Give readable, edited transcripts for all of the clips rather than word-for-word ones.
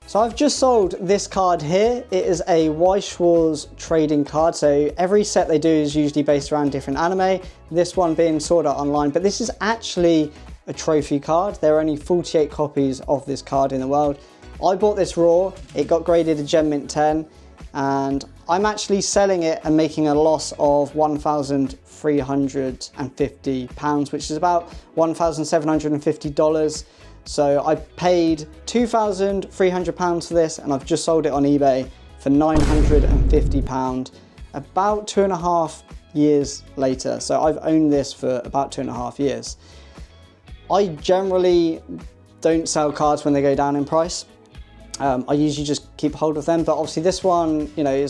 So I've just sold this card here. It is a Weiss Schwarz trading card. So every set they do is usually based around different anime. This one being Sword Art Online, but this is actually a trophy card. There are only 48 copies of this card in the world. I bought this raw. It got graded a Gem Mint 10, and I'm actually selling it and making a loss of £1,350, which is about $1,750. So I paid £2,300 for this, and I've just sold it on eBay for £950, about 2.5 years later. So I've owned this for about 2.5 years. I generally don't sell cards when they go down in price. I usually just keep hold of them, but obviously this one, you know,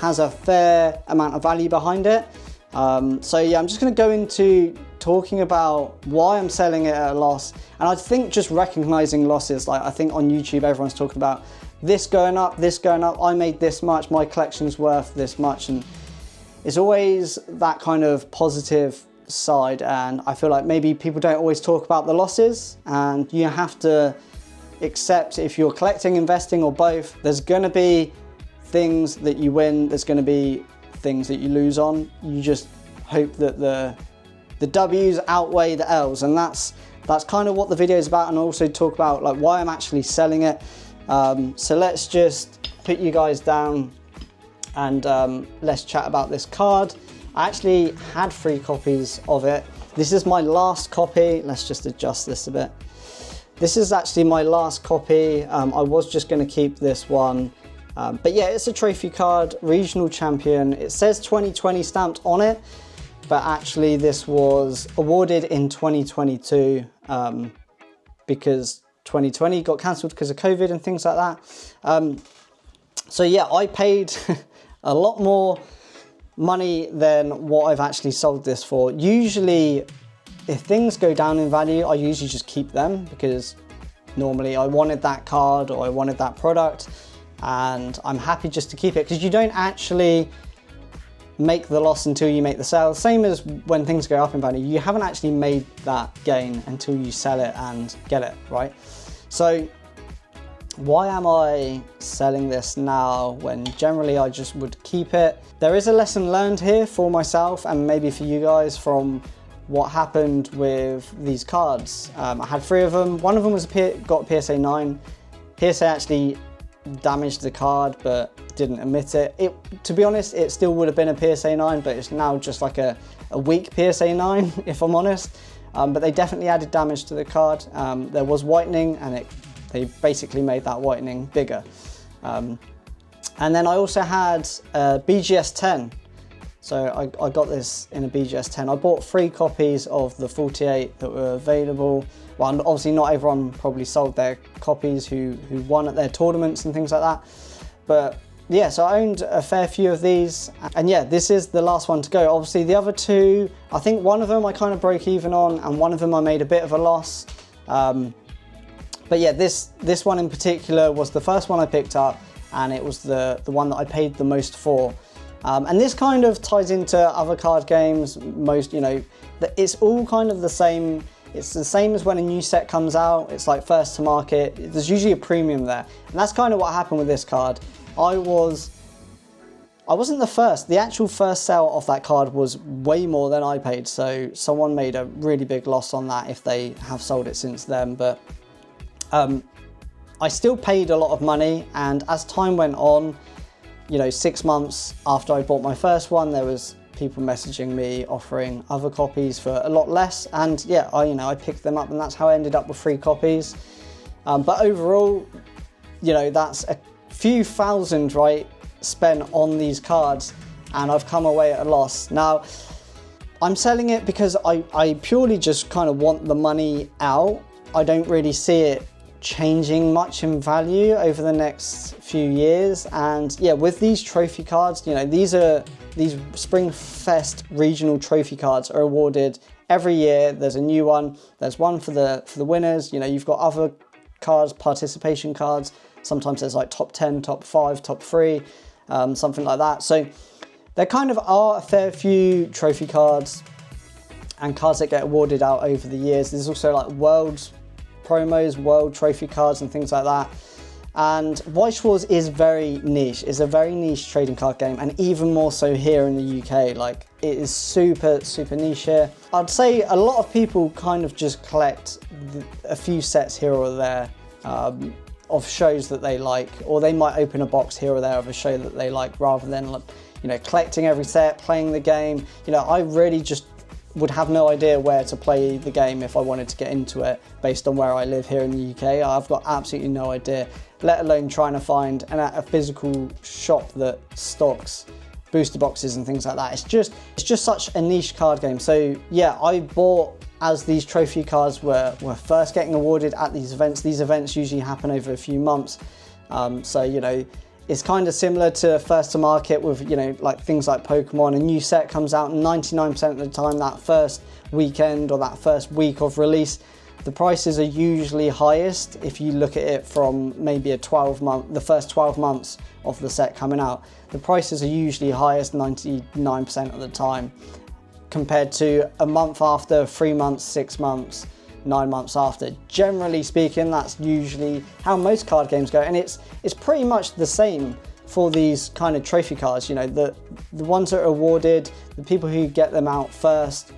has a fair amount of value behind it. So yeah, I'm just going to go into talking about why I'm selling it at a loss. And I think just recognizing losses, like I think on YouTube everyone's talking about this going up, I made this much, my collection's worth this much, and it's always that kind of positive side. And I feel like maybe people don't always talk about the losses, and you have to accept, if you're collecting, investing, or both, there's going to be things that you win, there's going to be things that you lose on. You just hope that the W's outweigh the L's, and that's kind of what the video is about. And also talk about like why I'm actually selling it. So let's just put you guys down and let's chat about this card. I actually had 3 copies of it. This is my last copy. Let's just adjust this a bit. This is actually my last copy. I was just going to keep this one. But yeah, it's a trophy card, regional champion. It says 2020 stamped on it, but actually this was awarded in 2022 because 2020 got cancelled because of COVID and things like that. So yeah, I paid a lot more money than what I've actually sold this for. Usually, if things go down in value, I usually just keep them because normally I wanted that card or I wanted that product, and I'm happy just to keep it because you don't actually make the loss until you make the sale. Same as when things go up in value, you haven't actually made that gain until you sell it and get it, right? So why am I selling this now when generally I just would keep it? There is a lesson learned here for myself and maybe for you guys from what happened with these cards. I had 3 of them. One of them got PSA 9. PSA actually damaged the card but didn't emit it. To be honest, it still would have been a PSA 9, but it's now just like a weak PSA 9 if I'm honest. But they definitely added damage to the card. There was whitening, and they basically made that whitening bigger. And then I also had a BGS 10. So I got this in a BGS 10. I bought 3 copies of the 48 that were available. Well, obviously not everyone probably sold their copies who won at their tournaments and things like that. But yeah, so I owned a fair few of these. And yeah, this is the last one to go. Obviously the other 2, I think one of them I kind of broke even on, and one of them I made a bit of a loss. But yeah, this one in particular was the first one I picked up, and it was the one that I paid the most for. And this kind of ties into other card games. It's all kind of the same. It's the same as when a new set comes out. It's like first to market. There's usually a premium there, and that's kind of what happened with this card. I wasn't the first. The actual first sale of that card was way more than I paid. So someone made a really big loss on that if they have sold it since then. But I still paid a lot of money, and as time went on, 6 months after I bought my first one, there was people messaging me offering other copies for a lot less, and yeah, I picked them up, and that's how I ended up with 3 copies. But overall, that's a few thousand, right, spent on these cards, and I've come away at a loss. Now, I'm selling it because I purely just kind of want the money out. I don't really see it changing much in value over the next few years. And yeah, with these trophy cards, these Spring Fest regional trophy cards are awarded every year. There's a new one. There's one for the winners. You've got other cards, participation cards. Sometimes there's like top 10, top 5, top 3, something like that. So there kind of are a fair few trophy cards and cards that get awarded out over the years. There's also like world promos, world trophy cards and things like that. And Weiss Schwarz is very niche. It's a very niche trading card game, and even more so here in the UK. Like, it is super, super niche here. I'd say a lot of people kind of just collect a few sets here or there of shows that they like, or they might open a box here or there of a show that they like, rather than, you know, collecting every set, playing the game. You know, I really just would have no idea where to play the game if I wanted to get into it based on where I live here in the UK. I've got absolutely no idea, let alone trying to find a physical shop that stocks booster boxes and things like that. It's just such a niche card game. So yeah, I bought as these trophy cards were first getting awarded at these events. These events usually happen over a few months. So, you know, it's kind of similar to first to market with, you know, like things like Pokemon. A new set comes out 99% of the time, that first weekend or that first week of release, the prices are usually highest if you look at it from maybe the first 12 months of the set coming out. The prices are usually highest 99% of the time compared to a month after, 3 months, 6 months, 9 months after. Generally speaking, that's usually how most card games go, and it's pretty much the same for these kind of trophy cards. You know, the ones that are awarded, the people who get them out first,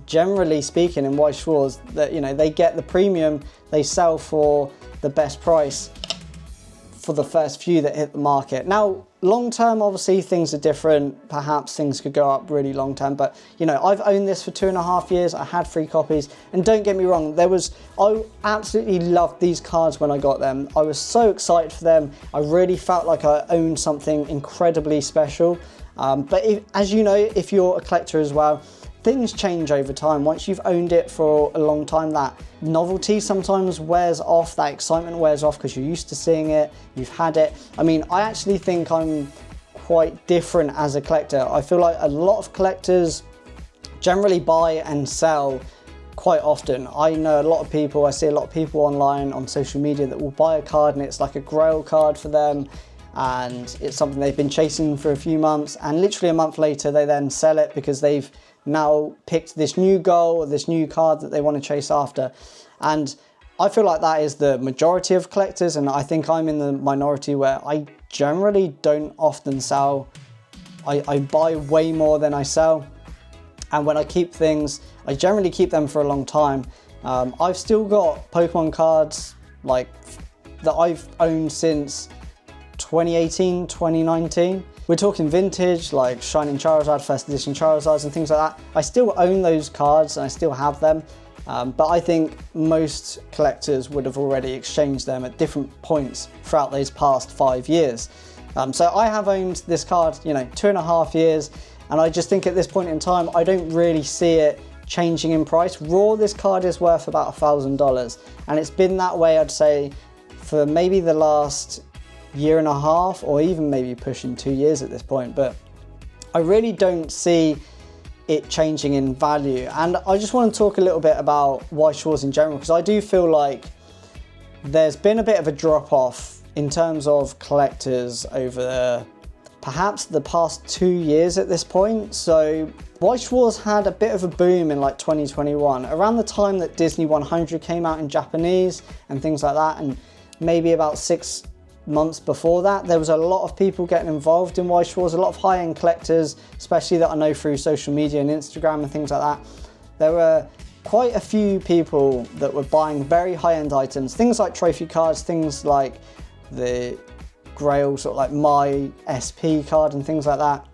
generally speaking in Weiss Schwarz, that, you know, they get the premium, they sell for the best price for the first few that hit the market. Now, long term, obviously things are different. Perhaps things could go up really long term, but you know, I've owned this for 2.5 years. I had 3 copies, and don't get me wrong, I absolutely loved these cards when I got them. I was so excited for them. I really felt like I owned something incredibly special. But as you know, if you're a collector as well, things change over time. Once you've owned it for a long time, that novelty sometimes wears off, that excitement wears off because you're used to seeing it, you've had it. I mean, I actually think I'm quite different as a collector. I feel like a lot of collectors generally buy and sell quite often. I know a lot of people, I see a lot of people online on social media that will buy a card and it's like a grail card for them, and it's something they've been chasing for a few months, and literally a month later they then sell it because they've now picked this new goal or this new card that they want to chase after. And I feel like that is the majority of collectors, and I think I'm in the minority where I generally don't often sell. I buy way more than I sell, and when I keep things, I generally keep them for a long time. I've still got Pokemon cards like that I've owned since 2018, 2019. We're talking vintage, like Shining Charizard, first edition Charizards and things like that. I still own those cards and I still have them, but I think most collectors would have already exchanged them at different points throughout those past 5 years. So I have owned this card, you know, 2.5 years, and I just think at this point in time, I don't really see it changing in price. Raw, this card is worth about $1,000, and it's been that way, I'd say, for maybe the last year and a half, or even maybe pushing 2 years at this point, but I really don't see it changing in value. And I just want to talk a little bit about Weiss Schwarz in general, because I do feel like there's been a bit of a drop off in terms of collectors over perhaps the past 2 years at this point. So Weiss Schwarz had a bit of a boom in like 2021, around the time that Disney 100 came out in Japanese and things like that, and maybe about 6 months before that, there was a lot of people getting involved in Weiss Schwarz, a lot of high-end collectors, especially that I know through social media and Instagram and things like that. There were quite a few people that were buying very high-end items, things like trophy cards, things like the Grail, sort of like my SP card and things like that,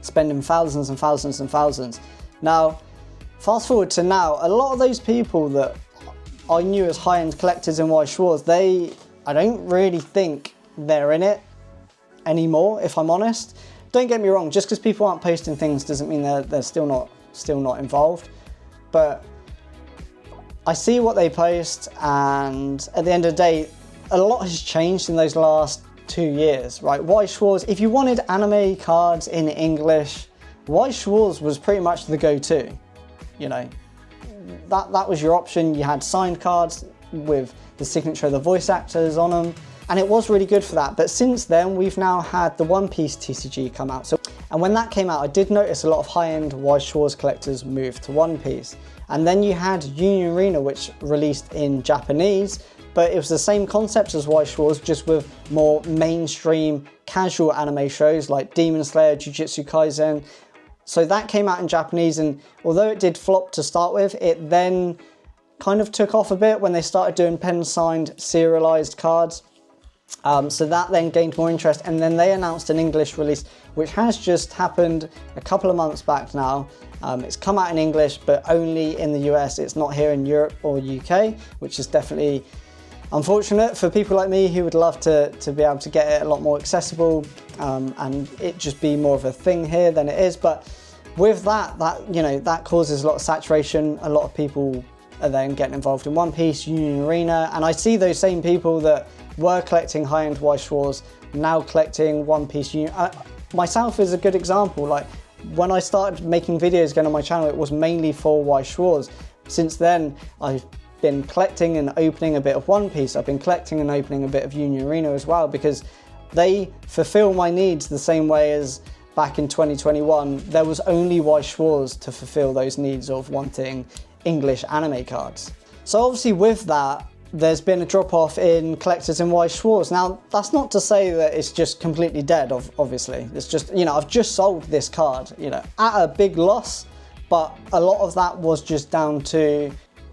spending thousands and thousands and thousands. Now, fast forward to now, a lot of those people that I knew as high-end collectors in Weiss Schwarz, I don't really think they're in it anymore, if I'm honest. Don't get me wrong, just because people aren't posting things doesn't mean they're still not involved. But I see what they post, and at the end of the day, a lot has changed in those last 2 years, right? Weiss Schwarz, if you wanted anime cards in English, Weiss Schwarz was pretty much the go-to. You know, that was your option. You had signed cards with the signature of the voice actors on them, and it was really good for that. But since then, we've now had the One Piece TCG come out. And when that came out, I did notice a lot of high-end Weiss Schwarz collectors moved to One Piece. And then you had Union Arena, which released in Japanese, but it was the same concept as Weiss Schwarz, just with more mainstream casual anime shows like Demon Slayer, Jujutsu Kaisen. So that came out in Japanese, and although it did flop to start with, it then kind of took off a bit when they started doing pen-signed serialized cards. So that then gained more interest, and then they announced an English release, which has just happened a couple of months back now. It's come out in English, but only in the US. It's not here in Europe or UK, which is definitely unfortunate for people like me who would love to be able to get it a lot more accessible, and it just be more of a thing here than it is. But with that causes a lot of saturation. A lot of people are then getting involved in One Piece, Union Arena, and I see those same people that were collecting high-end Weiss Schwarz now collecting One Piece Union. Myself is a good example. Like, when I started making videos again on my channel, it was mainly for Weiss Schwarz. Since then, I've been collecting and opening a bit of One Piece. I've been collecting and opening a bit of Union Arena as well, because they fulfill my needs the same way as back in 2021. There was only Weiss Schwarz to fulfill those needs of wanting English anime cards. So obviously with that, there's been a drop-off in collectors in Weiss Schwarz. Now, that's not to say that it's just completely dead, obviously. It's just, I've just sold this card, at a big loss, but a lot of that was just down to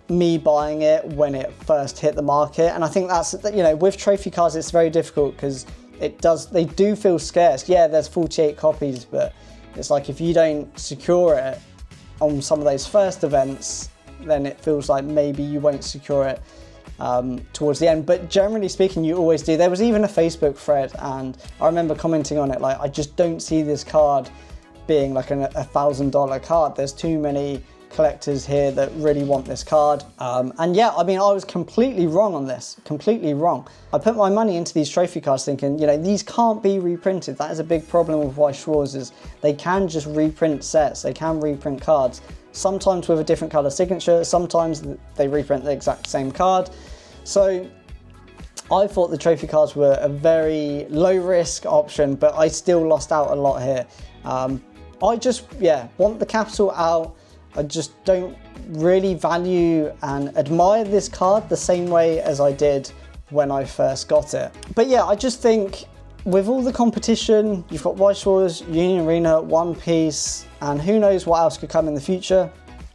me buying it when it first hit the market. And I think that's, with trophy cards, it's very difficult because they do feel scarce. Yeah, there's 48 copies, but it's like if you don't secure it on some of those first events, then it feels like maybe you won't secure it towards the end. But generally speaking, you always do. There was even a Facebook thread, and I remember commenting on it, like, I just don't see this card being like a $1,000 card. There's too many collectors here that really want this card. And yeah, I was completely wrong on this, completely wrong. I put my money into these trophy cards thinking, these can't be reprinted. That is a big problem with Weiss Schwarz, is they can just reprint sets, they can reprint cards. Sometimes with a different colour signature, sometimes they reprint the exact same card. So I thought the trophy cards were a very low risk option, but I still lost out a lot here. I just, want the capital out. I just don't really value and admire this card the same way as I did when I first got it. But yeah, I just think with all the competition, you've got Weiss Schwarz, Union Arena, One Piece, and who knows what else could come in the future.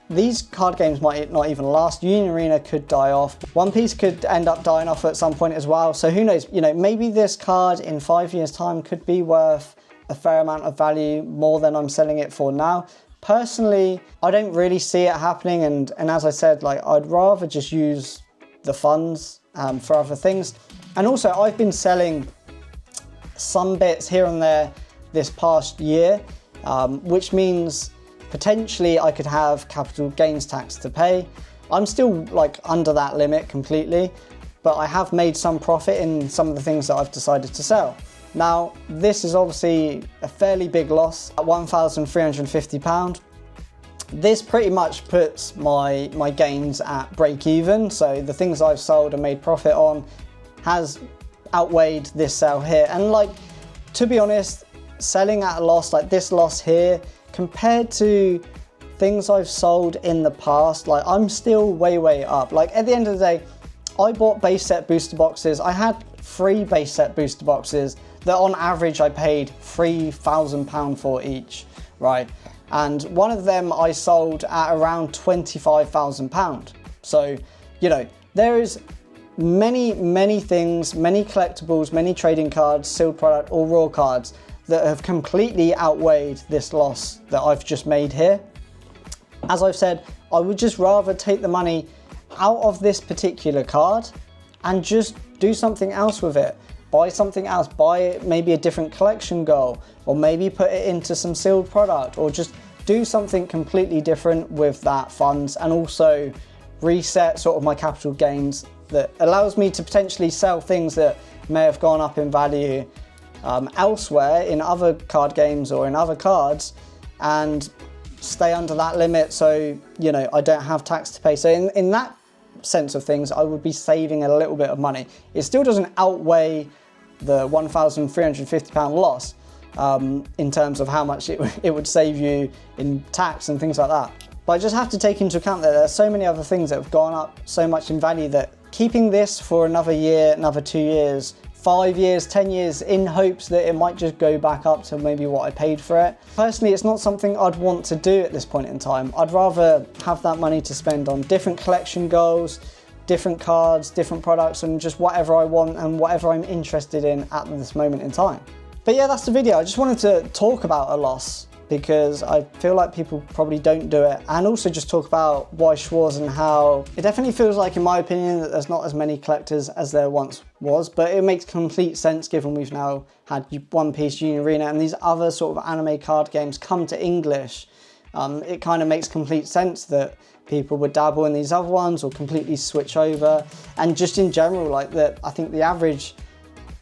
These card games might not even last. Union Arena could die off. One Piece could end up dying off at some point as well. So who knows, maybe this card in 5 years' time could be worth a fair amount of value, more than I'm selling it for now. Personally, I don't really see it happening, and as I said, like, I'd rather just use the funds for other things. And also, I've been selling some bits here and there this past year, which means potentially I could have capital gains tax to pay. I'm still like under that limit completely, but I have made some profit in some of the things that I've decided to sell. Now, this is obviously a fairly big loss at £1,350. This pretty much puts my gains at break even. So the things I've sold and made profit on has outweighed this sale here. And like, to be honest, selling at a loss, like this loss here, compared to things I've sold in the past, like, I'm still way up. Like, at the end of the day, I bought base set booster boxes. I had 3 base set booster boxes that on average I paid £3,000 for each, right? And one of them I sold at around £25,000. So, there is many things, many collectibles, many trading cards, sealed product, or raw cards that have completely outweighed this loss that I've just made here. As I've said, I would just rather take the money out of this particular card and just do something else with it. Buy something else, buy maybe a different collection goal, or maybe put it into some sealed product, or just do something completely different with that funds, and also reset sort of my capital gains that allows me to potentially sell things that may have gone up in value elsewhere in other card games or in other cards, and stay under that limit, so I don't have tax to pay. So in that sense of things, I would be saving a little bit of money. It still doesn't outweigh the £1,350 loss in terms of how much it would save you in tax and things like that. But I just have to take into account that there are so many other things that have gone up so much in value that keeping this for another year, another 2 years, 5 years, 10 years, in hopes that it might just go back up to maybe what I paid for it. Personally, it's not something I'd want to do at this point in time. I'd rather have that money to spend on different collection goals, different cards, different products, and just whatever I want and whatever I'm interested in at this moment in time. But yeah, that's the video. I just wanted to talk about a loss because I feel like people probably don't do it, and also just talk about Weiss Schwarz and how it definitely feels like, in my opinion, that there's not as many collectors as there once was, but it makes complete sense given we've now had One Piece, Junior Arena, and these other sort of anime card games come to English. It kind of makes complete sense that people would dabble in these other ones or completely switch over, and just in general, like that, I think the average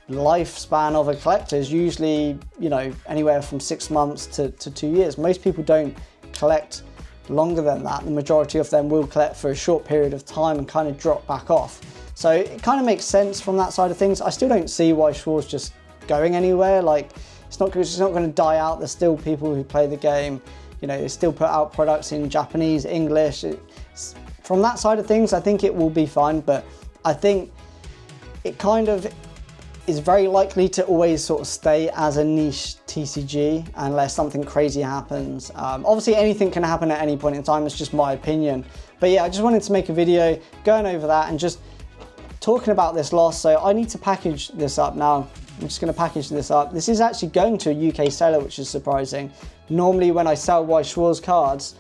lifespan of a collector is usually, you know, anywhere from 6 months to 2 years. Most people don't collect longer than that. The majority of them will collect for a short period of time and kind of drop back off. So it kind of makes sense from that side of things. I still don't see Weiss Schwarz just going anywhere. Like, it's not going to die out. There's still people who play the game. You know, they still put out products in Japanese, English. From that side of things, I think it will be fine, but I think it kind of is very likely to always sort of stay as a niche TCG unless something crazy happens. Obviously anything can happen at any point in time, it's just my opinion. But yeah, I just wanted to make a video going over that and just talking about this loss. So I need to package this up now. I'm just going to package this up. This is actually going to a UK seller, which is surprising. Normally when I sell Weiss Schwarz cards,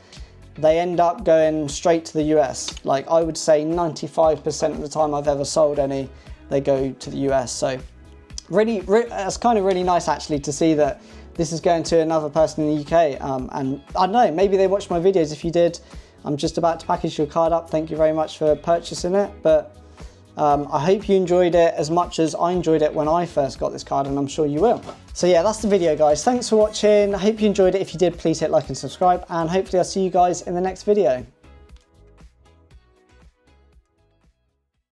they end up going straight to the US. Like, I would say 95% of the time I've ever sold any, they go to the US. So really, it's kind of really nice actually to see that this is going to another person in the UK. And I don't know, maybe they watched my videos. If you did, I'm just about to package your card up. Thank you very much for purchasing it. But I hope you enjoyed it as much as I enjoyed it when I first got this card, and I'm sure you will. So yeah, that's the video, guys. Thanks for watching. I hope you enjoyed it. If you did, please hit like and subscribe, and hopefully I'll see you guys in the next video.